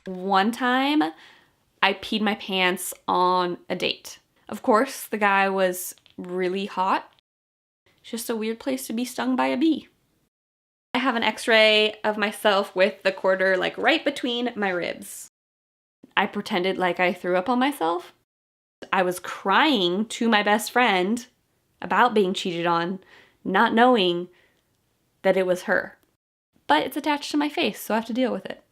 One time, I peed my pants on a date. Of course, the guy was really hot. It's just a weird place to be stung by a bee. I have an x-ray of myself with the quarter like right between my ribs. I pretended like I threw up on myself. I was crying to my best friend about being cheated on, not knowing that it was her. But it's attached to my face, so I have to deal with it.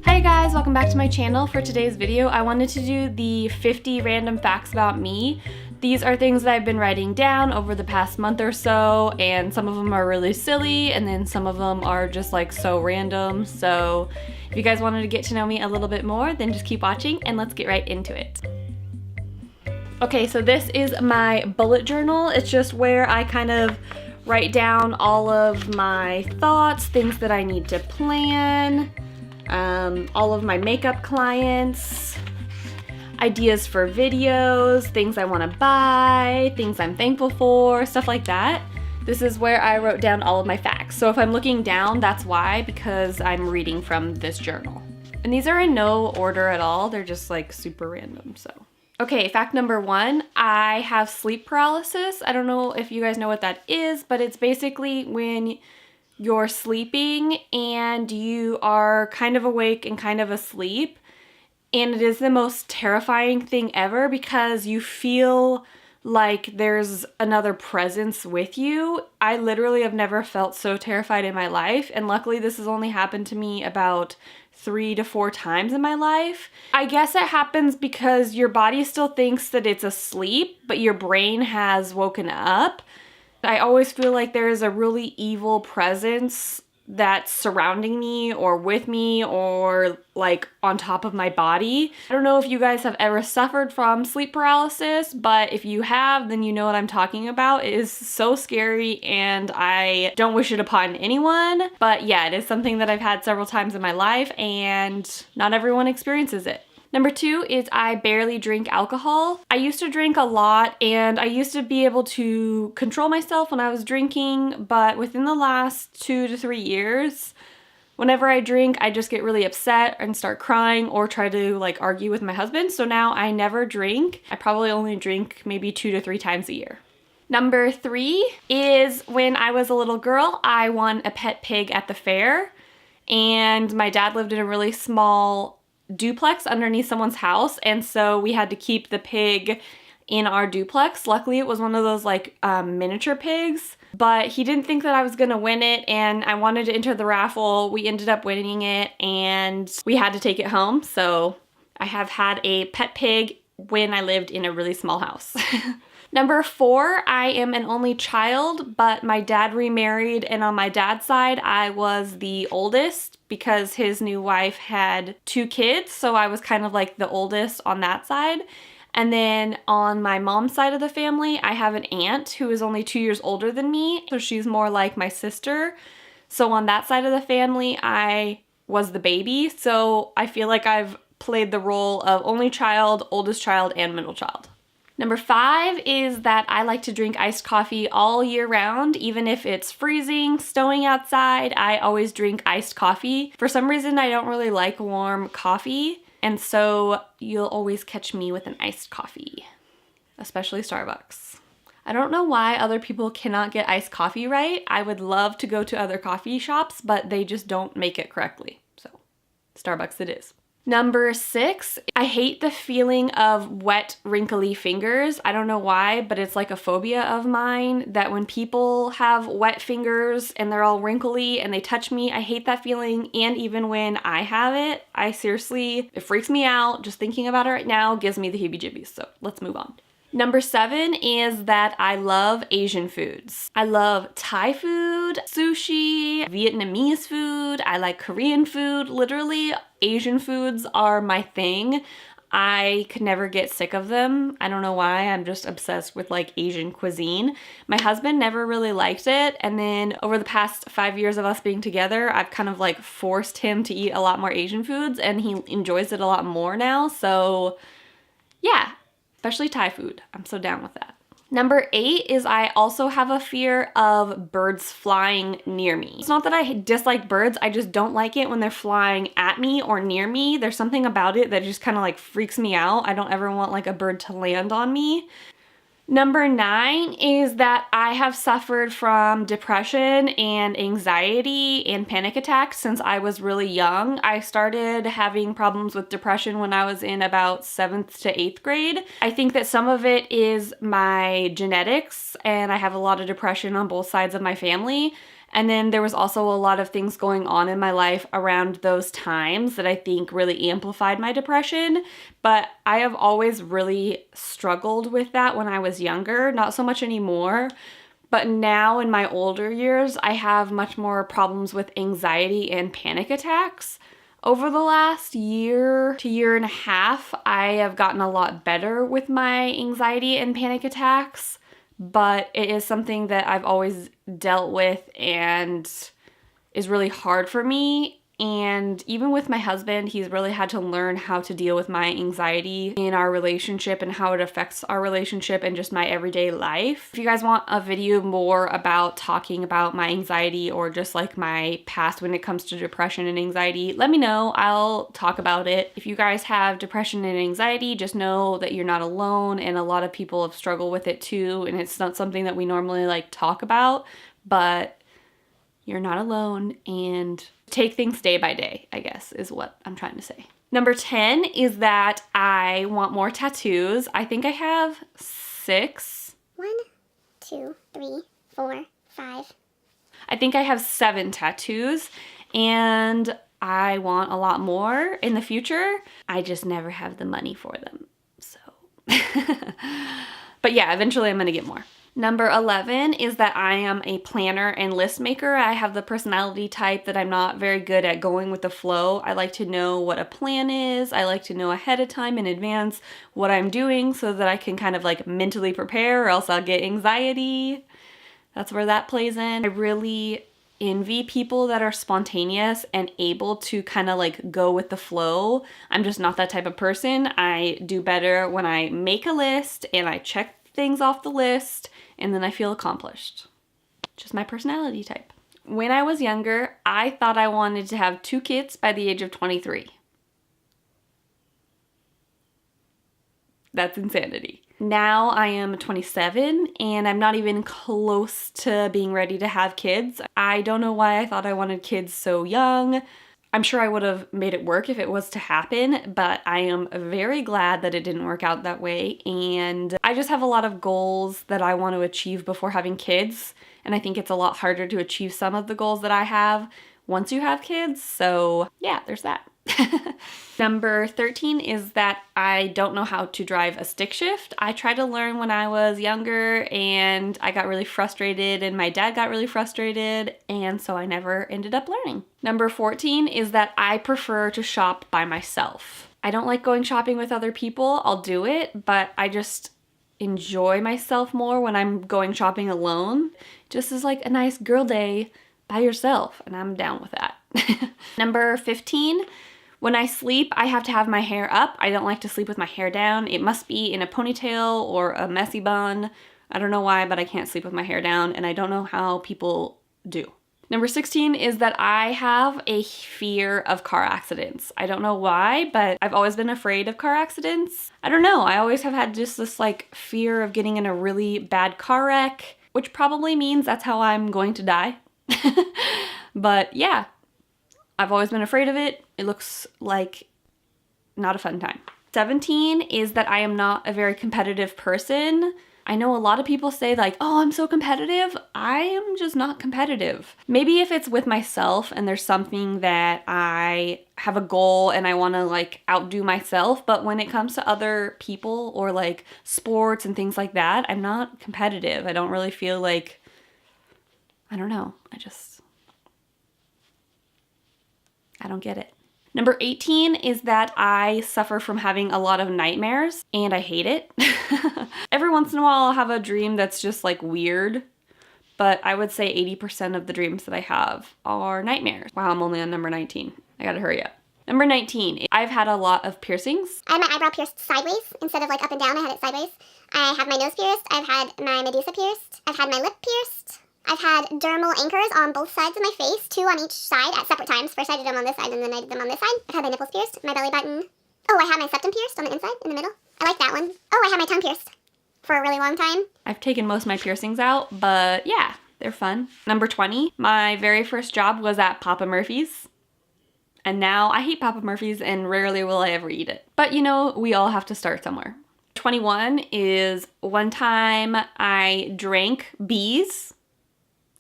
Hi guys, welcome back to my channel. For today's video, I wanted to do the 50 random facts about me. These are things that I've been writing down over the past month or so, and some of them are really silly, and then some of them are just like so random. So if you guys wanted to get to know me a little bit more, then just keep watching and let's get right into it. Okay, so this is my bullet journal. It's just where I kind of write down all of my thoughts, things that I need to plan, all of my makeup clients, ideas for videos, things I want to buy, things I'm thankful for, stuff like that. This is where I wrote down all of my facts. So if I'm looking down, that's why, because I'm reading from this journal. And these are in no order at all. They're just like super random, so. Okay, fact number 1, I have sleep paralysis. I don't know if you guys know what that is, but it's basically when you're sleeping and you are kind of awake and kind of asleep. And it is the most terrifying thing ever because you feel like there's another presence with you. I literally have never felt so terrified in my life, and luckily this has only happened to me about 3 to 4 times in my life. I guess it happens because your body still thinks that it's asleep, but your brain has woken up. I always feel like there is a really evil presence that's surrounding me or with me or like on top of my body. I don't know if you guys have ever suffered from sleep paralysis, but if you have, then you know what I'm talking about. It is so scary and I don't wish it upon anyone. But yeah, it is something that I've had several times in my life and not everyone experiences it. Number 2 is I barely drink alcohol. I used to drink a lot and I used to be able to control myself when I was drinking, but within the last 2 to 3 years, whenever I drink, I just get really upset and start crying or try to like argue with my husband. So now I never drink. I probably only drink maybe 2 to 3 times a year. Number 3 is when I was a little girl, I won a pet pig at the fair, and my dad lived in a really small duplex underneath someone's house, and so we had to keep the pig in our duplex. Luckily it was one of those like miniature pigs, but he didn't think that I was gonna win it and I wanted to enter the raffle. We ended up winning it and we had to take it home. So I have had a pet pig when I lived in a really small house. Number 4, I am an only child, but my dad remarried, and on my dad's side, I was the oldest because his new wife had 2 kids, so I was kind of like the oldest on that side. And then on my mom's side of the family, I have an aunt who is only 2 years older than me, so she's more like my sister. So on that side of the family, I was the baby, so I feel like I've played the role of only child, oldest child, and middle child. Number 5 is that I like to drink iced coffee all year round. Even if it's freezing, snowing outside, I always drink iced coffee. For some reason, I don't really like warm coffee, and so you'll always catch me with an iced coffee, especially Starbucks. I don't know why other people cannot get iced coffee right. I would love to go to other coffee shops, but they just don't make it correctly. So Starbucks it is. Number 6, I hate the feeling of wet, wrinkly fingers. I don't know why, but it's like a phobia of mine that when people have wet fingers and they're all wrinkly and they touch me, I hate that feeling. And even when I have it, it freaks me out. Just thinking about it right now gives me the heebie-jeebies. So let's move on. Number 7 is that I love Asian foods. I love Thai food, sushi, Vietnamese food. I like Korean food. Literally, Asian foods are my thing. I could never get sick of them. I don't know why. I'm just obsessed with like Asian cuisine. My husband never really liked it, and then over the past 5 years of us being together, I've kind of like forced him to eat a lot more Asian foods, and he enjoys it a lot more now. So yeah. Especially Thai food. I'm so down with that. Number 8 is I also have a fear of birds flying near me. It's not that I dislike birds, I just don't like it when they're flying at me or near me. There's something about it that just kind of like freaks me out. I don't ever want like a bird to land on me. Number 9 is that I have suffered from depression and anxiety and panic attacks since I was really young. I started having problems with depression when I was in about 7th to 8th grade. I think that some of it is my genetics, and I have a lot of depression on both sides of my family. And then there was also a lot of things going on in my life around those times that I think really amplified my depression. But I have always really struggled with that when I was younger, not so much anymore. But now in my older years, I have much more problems with anxiety and panic attacks. Over the last year to year and a half, I have gotten a lot better with my anxiety and panic attacks. But it is something that I've always dealt with and is really hard for me. And even with my husband, he's really had to learn how to deal with my anxiety in our relationship and how it affects our relationship and just my everyday life. If you guys want a video more about talking about my anxiety or just like my past when it comes to depression and anxiety, let me know. I'll talk about it. If you guys have depression and anxiety, just know that you're not alone, and a lot of people have struggled with it too, and it's not something that we normally like talk about, but you're not alone, and take things day by day, I guess, is what I'm trying to say. Number 10 is that I want more tattoos. I think I have 6. 1, 2, 3, 4, 5. I think I have 7 tattoos, and I want a lot more in the future. I just never have the money for them, so. But yeah, eventually I'm gonna get more. Number 11 is that I am a planner and list maker. I have the personality type that I'm not very good at going with the flow. I like to know what a plan is. I like to know ahead of time in advance what I'm doing so that I can kind of like mentally prepare, or else I'll get anxiety. That's where that plays in. I really envy people that are spontaneous and able to kind of like go with the flow. I'm just not that type of person. I do better when I make a list and I check things off the list, and then I feel accomplished. Just my personality type. When I was younger, I thought I wanted to have 2 kids by the age of 23. That's insanity. Now I am 27 and I'm not even close to being ready to have kids. I don't know why I thought I wanted kids so young. I'm sure I would have made it work if it was to happen, but I am very glad that it didn't work out that way. And I just have a lot of goals that I want to achieve before having kids. And I think it's a lot harder to achieve some of the goals that I have once you have kids. So yeah, there's that. Number 13 is that I don't know how to drive a stick shift. I tried to learn when I was younger and I got really frustrated, and my dad got really frustrated, and so I never ended up learning. Number 14 is that I prefer to shop by myself. I don't like going shopping with other people. I'll do it, but I just enjoy myself more when I'm going shopping alone. Just as like a nice girl day by yourself, and I'm down with that. Number 15, when I sleep, I have to have my hair up. I don't like to sleep with my hair down. It must be in a ponytail or a messy bun. I don't know why, but I can't sleep with my hair down, and I don't know how people do. Number 16 is that I have a fear of car accidents. I don't know why, but I've always been afraid of car accidents. I don't know, I always have had just this like fear of getting in a really bad car wreck, which probably means that's how I'm going to die. But yeah, I've always been afraid of it. It looks like not a fun time. 17 is that I am not a very competitive person. I know a lot of people say like, oh, I'm so competitive. I am just not competitive. Maybe if it's with myself and there's something that I have a goal and I want to like outdo myself, but when it comes to other people or like sports and things like that, I'm not competitive. I don't really feel like, I don't know. I don't get it. Number 18 is that I suffer from having a lot of nightmares, and I hate it. Every once in a while I'll have a dream that's just like weird, but I would say 80% of the dreams that I have are nightmares. Wow, I'm only on number 19. I gotta hurry up. Number 19, I've had a lot of piercings. I had my eyebrow pierced sideways instead of like up and down. I had it sideways. I have my nose pierced. I've had my medusa pierced. I've had my lip pierced. I've had dermal anchors on both sides of my face, 2 on each side at separate times. First I did them on this side and then I did them on this side. I've had my nipples pierced, my belly button. Oh, I had my septum pierced on the inside, in the middle. I like that one. Oh, I had my tongue pierced for a really long time. I've taken most of my piercings out, but yeah, they're fun. Number 20, my very first job was at Papa Murphy's. And now I hate Papa Murphy's and rarely will I ever eat it. But you know, we all have to start somewhere. 21 is one time I drank bees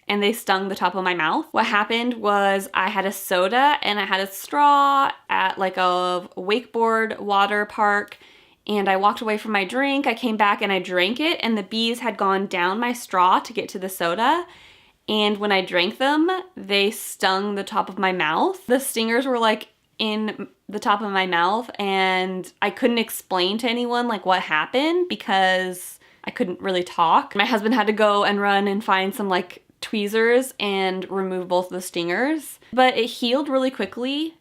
and they stung the top of my mouth. What happened was I had a soda and I had a straw at like a wakeboard water park, and I walked away from my drink. I came back and I drank it, and the bees had gone down my straw to get to the soda. And when I drank them, they stung the top of my mouth. The stingers were like in the top of my mouth, and I couldn't explain to anyone like what happened because I couldn't really talk. My husband had to go and run and find some like tweezers and remove both the stingers. But it healed really quickly.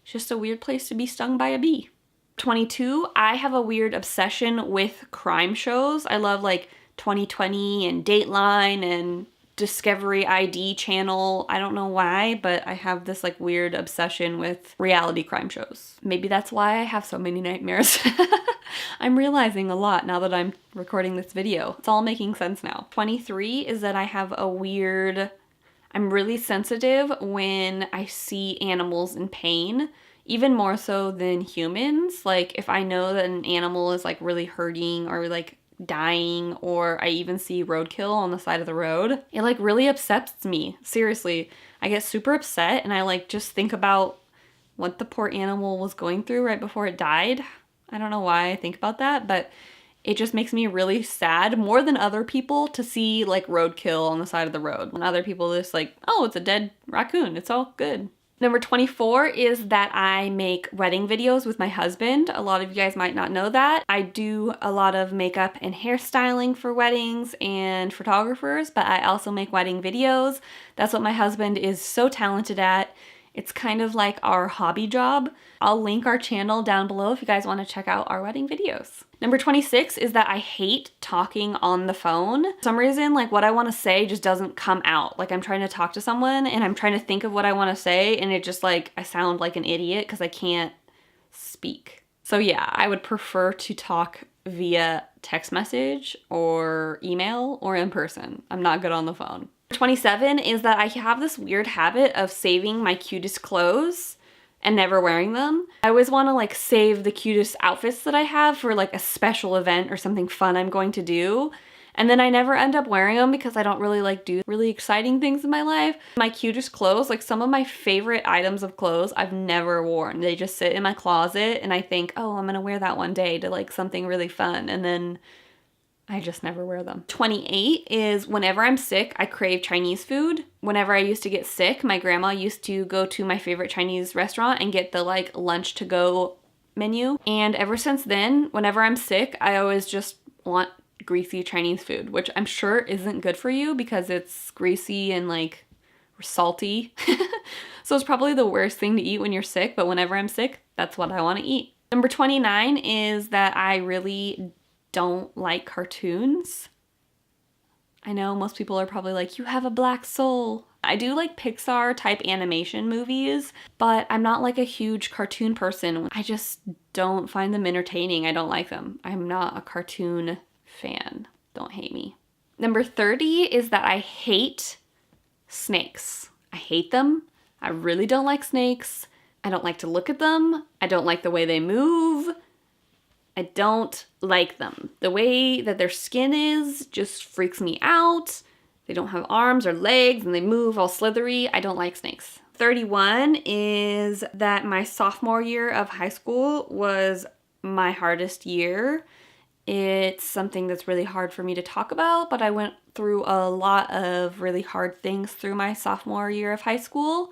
It's just a weird place to be stung by a bee. 22, I have a weird obsession with crime shows. I love like 2020 and Dateline and Discovery ID channel. I don't know why, but I have this like weird obsession with reality crime shows. Maybe that's why I have so many nightmares. I'm realizing a lot now that I'm recording this video. It's all making sense now. 23 is that I have a weird, I'm really sensitive when I see animals in pain, even more so than humans. Like if I know that an animal is like really hurting or like dying, or I even see roadkill on the side of the road, it like really upsets me. Seriously, I get super upset and I like just think about what the poor animal was going through right before it died. I don't know why I think about that, but it just makes me really sad more than other people to see like roadkill on the side of the road. When other people just like, oh, it's a dead raccoon, it's all good. Number 24 is that I make wedding videos with my husband. A lot of you guys might not know that. I do a lot of makeup and hairstyling for weddings and photographers, but I also make wedding videos. That's what my husband is so talented at. It's kind of like our hobby job. I'll link our channel down below if you guys want to check out our wedding videos. Number 26 is that I hate talking on the phone. For some reason, like what I want to say just doesn't come out. Like I'm trying to talk to someone and I'm trying to think of what I want to say, and it just like, I sound like an idiot because I can't speak. So yeah, I would prefer to talk via text message or email or in person. I'm not good on the phone. 27 is that I have this weird habit of saving my cutest clothes and never wearing them. I always want to like save the cutest outfits that I have for like a special event or something fun I'm going to do. And then I never end up wearing them because I don't really like do really exciting things in my life. My cutest clothes, like some of my favorite items of clothes I've never worn. They just sit in my closet and I think, oh, I'm gonna wear that one day to like something really fun. And then I just never wear them. 28 is whenever I'm sick, I crave Chinese food. Whenever I used to get sick, my grandma used to go to my favorite Chinese restaurant and get the like lunch to go menu. And ever since then, whenever I'm sick, I always just want greasy Chinese food, which I'm sure isn't good for you because it's greasy and like salty. So it's probably the worst thing to eat when you're sick, but whenever I'm sick, that's what I want to eat. Number 29 is that I really don't like cartoons. I know most people are probably like, you have a black soul. I do like Pixar type animation movies, but I'm not like a huge cartoon person. I just don't find them entertaining. I don't like them. I'm not a cartoon fan. Don't hate me. Number 30 is that I hate snakes. I hate them. I really don't like snakes. I don't like to look at them. I don't like the way they move. I don't like them. The way that their skin is just freaks me out. They don't have arms or legs and they move all slithery. I don't like snakes. 31 is that my sophomore year of high school was my hardest year. It's something that's really hard for me to talk about, but I went through a lot of really hard things through my sophomore year of high school.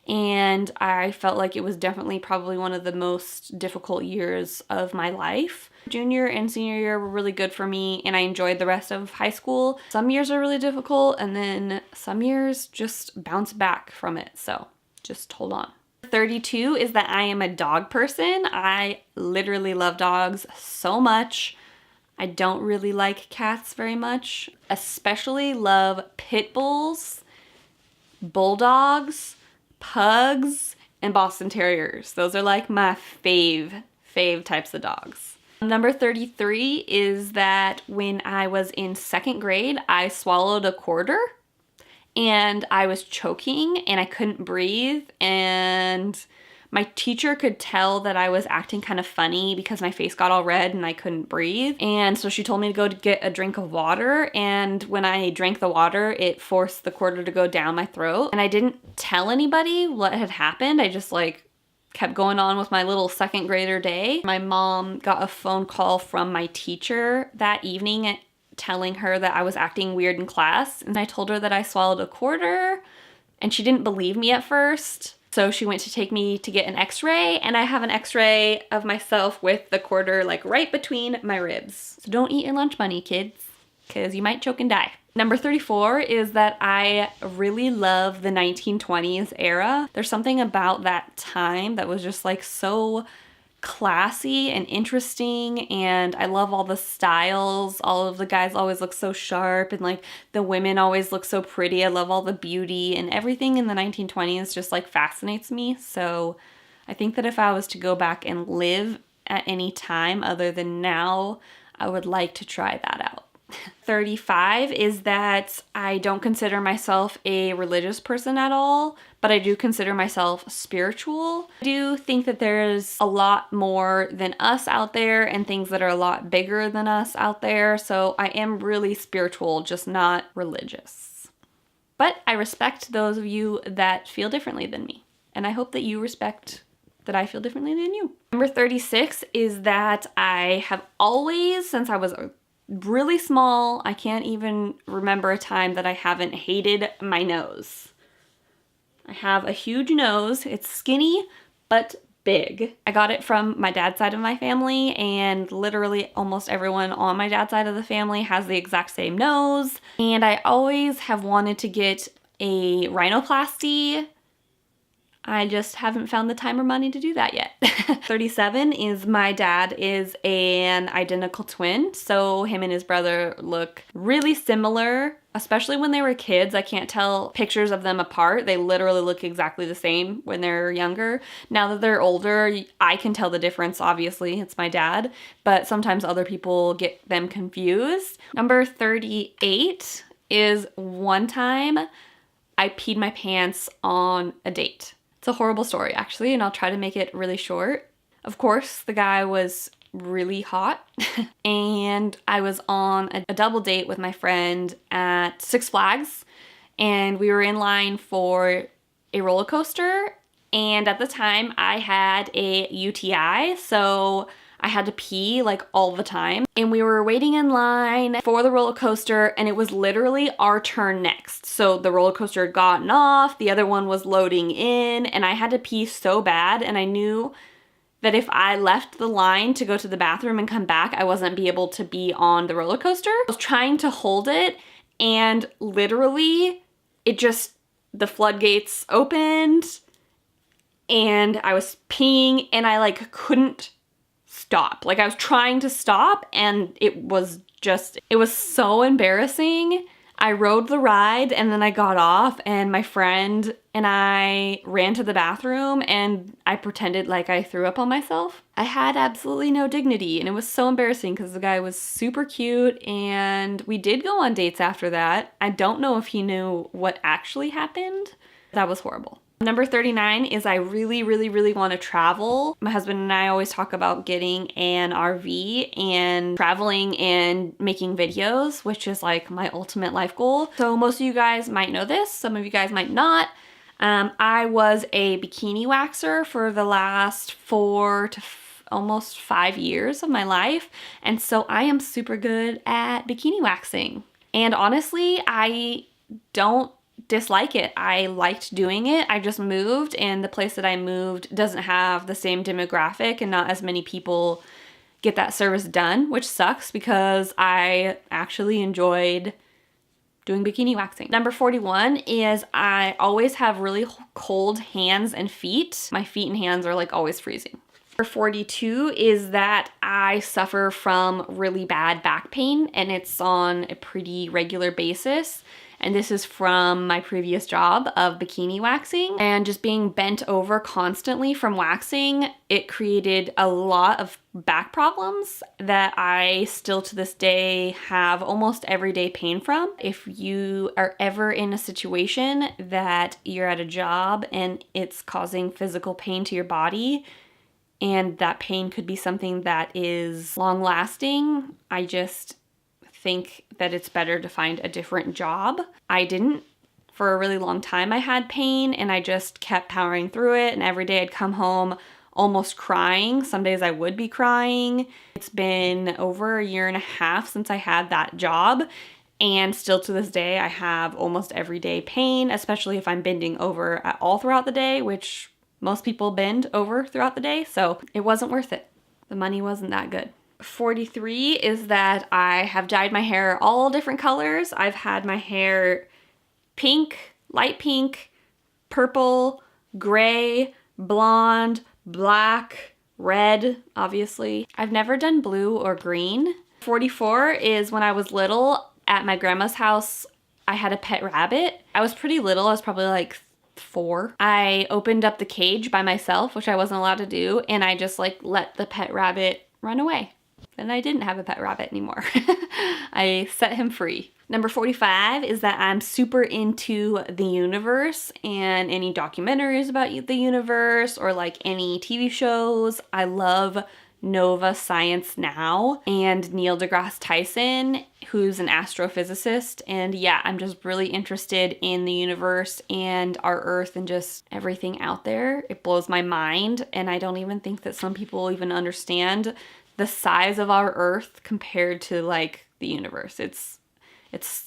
And I felt like it was definitely probably one of the most difficult years of my life. Junior and senior year were really good for me and I enjoyed the rest of high school. Some years are really difficult and then some years just bounce back from it. So just hold on. 32 is that I am a dog person. I literally love dogs so much. I don't really like cats very much. Especially love pit bulls, bulldogs, pugs, and Boston Terriers. Those are like my fave types of dogs. Number 33 is that when I was in 2nd grade, I swallowed a quarter and I was choking and I couldn't breathe, and my teacher could tell that I was acting kind of funny because my face got all red and I couldn't breathe. And so she told me to go to get a drink of water, and when I drank the water, it forced the quarter to go down my throat. And I didn't tell anybody what had happened. I just kept going on with my little 2nd grader day. My mom got a phone call from my teacher that evening telling her that I was acting weird in class, and I told her that I swallowed a quarter, and she didn't believe me at first. So she went to take me to get an x-ray, and I have an x-ray of myself with the quarter right between my ribs. So don't eat your lunch money, kids, because you might choke and die. Number 34 is that I really love the 1920s era. There's something about that time that was just so classy and interesting, and I love all the styles. All of the guys always look so sharp, and the women always look so pretty. I love all the beauty, and everything in the 1920s just fascinates me. So I think that if I was to go back and live at any time other than now, I would like to try that out. 35 is that I don't consider myself a religious person at all, but I do consider myself spiritual. I do think that there's a lot more than us out there and things that are a lot bigger than us out there. So I am really spiritual, just not religious. But I respect those of you that feel differently than me. And I hope that you respect that I feel differently than you. Number 36 is that I have always, since I was really small, I can't even remember a time that I haven't hated my nose. I have a huge nose. It's skinny, but big. I got it from my dad's side of my family, and literally almost everyone on my dad's side of the family has the exact same nose. And I always have wanted to get a rhinoplasty. I just haven't found the time or money to do that yet. 37 is my dad is an identical twin, so him and his brother look really similar, especially when they were kids. I can't tell pictures of them apart. They literally look exactly the same when they're younger. Now that they're older, I can tell the difference. Obviously, it's my dad, but sometimes other people get them confused. Number 38 is one time I peed my pants on a date. It's a horrible story, actually, and I'll try to make it really short. Of course, the guy was really hot, and I was on a double date with my friend at Six Flags, and we were in line for a roller coaster, and at the time, I had a UTI, so I had to pee all the time. And we were waiting in line for the roller coaster, and it was literally our turn next. So the roller coaster had gotten off, the other one was loading in, and I had to pee so bad, and I knew that if I left the line to go to the bathroom and come back, I wasn't be able to be on the roller coaster. I was trying to hold it, and literally the floodgates opened, and I was peeing, and I couldn't stop. I was trying to stop, and it was so embarrassing. I rode the ride, and then I got off, and my friend and I ran to the bathroom, and I pretended like I threw up on myself. I had absolutely no dignity, and it was so embarrassing because the guy was super cute, and we did go on dates after that. I don't know if he knew what actually happened. That was horrible. Number 39 is I really, really, really want to travel. My husband and I always talk about getting an RV and traveling and making videos, which is my ultimate life goal. So most of you guys might know this. Some of you guys might not. I was a bikini waxer for the last 4 to almost 5 years of my life. And so I am super good at bikini waxing. And honestly, I don't dislike it. I liked doing it. I just moved, and the place that I moved doesn't have the same demographic, and not as many people get that service done, which sucks because I actually enjoyed doing bikini waxing. Number 41 is I always have really cold hands and feet. My feet and hands are like always freezing. Number 42 is that I suffer from really bad back pain, and it's on a pretty regular basis. And this is from my previous job of bikini waxing, and just being bent over constantly from waxing, it created a lot of back problems that I still to this day have almost everyday pain from. If you are ever in a situation that you're at a job and it's causing physical pain to your body, and that pain could be something that is long lasting, I just think that it's better to find a different job. I didn't. For a really long time I had pain, and I just kept powering through it, and every day I'd come home almost crying. Some days I would be crying. It's been over a year and a half since I had that job, and still to this day I have almost everyday pain, especially if I'm bending over at all throughout the day, which most people bend over throughout the day, so it wasn't worth it. The money wasn't that good. 43 is that I have dyed my hair all different colors. I've had my hair pink, light pink, purple, gray, blonde, black, red, obviously. I've never done blue or green. 44 is when I was little at my grandma's house, I had a pet rabbit. I was pretty little. I was probably like 4. I opened up the cage by myself, which I wasn't allowed to do, and I just like let the pet rabbit run away. Then I didn't have a pet rabbit anymore. I set him free. Number 45 is that I'm super into the universe and any documentaries about the universe or like any TV shows. I love Nova Science Now and Neil deGrasse Tyson, who's an astrophysicist. And yeah, I'm just really interested in the universe and our Earth and just everything out there. It blows my mind, and I don't even think that some people even understand the size of our Earth compared to like the universe. It's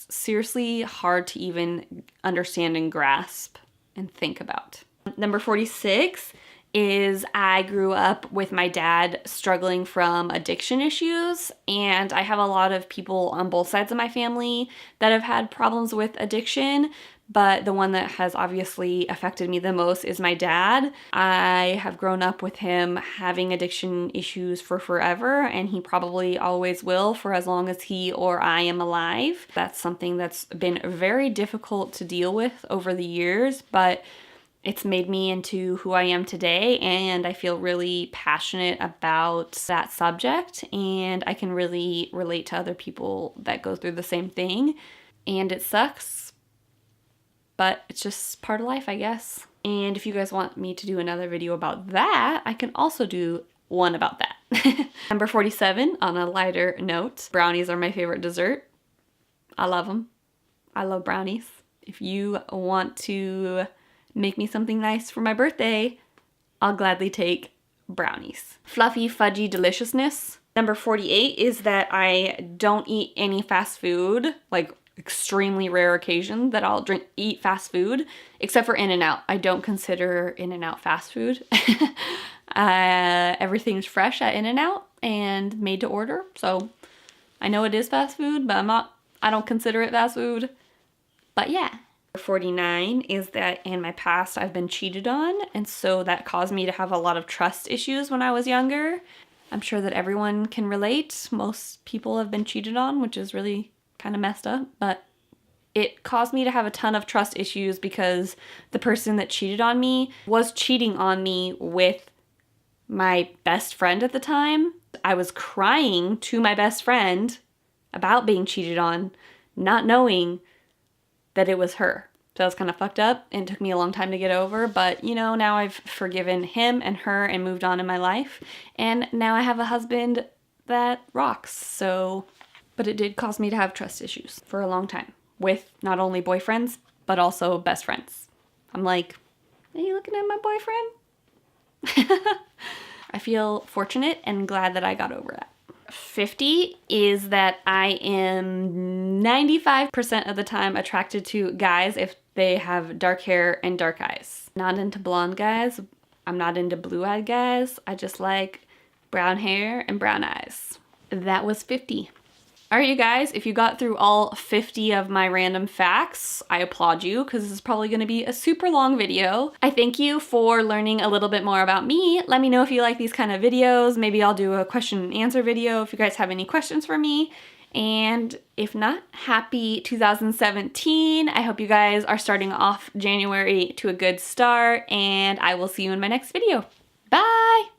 seriously hard to even understand and grasp and think about. Number 46 is I grew up with my dad struggling from addiction issues, and I have a lot of people on both sides of my family that have had problems with addiction, but the one that has obviously affected me the most is my dad. I have grown up with him having addiction issues for forever, and he probably always will for as long as he or I am alive. That's something that's been very difficult to deal with over the years, but it's made me into who I am today, and I feel really passionate about that subject, and I can really relate to other people that go through the same thing. And it sucks, but it's just part of life, I guess. And if you guys want me to do another video about that, I can also do one about that. Number 47, on a lighter note, brownies are my favorite dessert. I love them. I love brownies. If you want to make me something nice for my birthday, I'll gladly take brownies. Fluffy, fudgy deliciousness. Number 48 is that I don't eat any fast food, like extremely rare occasion that I'll eat fast food, except for In-N-Out. I don't consider In-N-Out fast food. Everything's fresh at In-N-Out and made to order, so I know it is fast food, but I don't consider it fast food. But yeah. 49 is that in my past I've been cheated on, and so that caused me to have a lot of trust issues when I was younger. I'm sure that everyone can relate. Most people have been cheated on, which is really kind of messed up, but it caused me to have a ton of trust issues because the person that cheated on me was cheating on me with my best friend at the time. I was crying to my best friend about being cheated on, not knowing that it was her. So that was kind of fucked up, and it took me a long time to get over, but you know, now I've forgiven him and her and moved on in my life, and now I have a husband that rocks. So, but it did cause me to have trust issues for a long time with not only boyfriends, but also best friends. I'm like, are you looking at my boyfriend? I feel fortunate and glad that I got over that. 50 is that I am 95% of the time attracted to guys if they have dark hair and dark eyes. Not into blonde guys. I'm not into blue-eyed guys. I just like brown hair and brown eyes. That was 50. All right, you guys, if you got through all 50 of my random facts, I applaud you because this is probably going to be a super long video. I thank you for learning a little bit more about me. Let me know if you like these kind of videos. Maybe I'll do a question and answer video if you guys have any questions for me. And if not, happy 2017. I hope you guys are starting off January to a good start, and I will see you in my next video. Bye!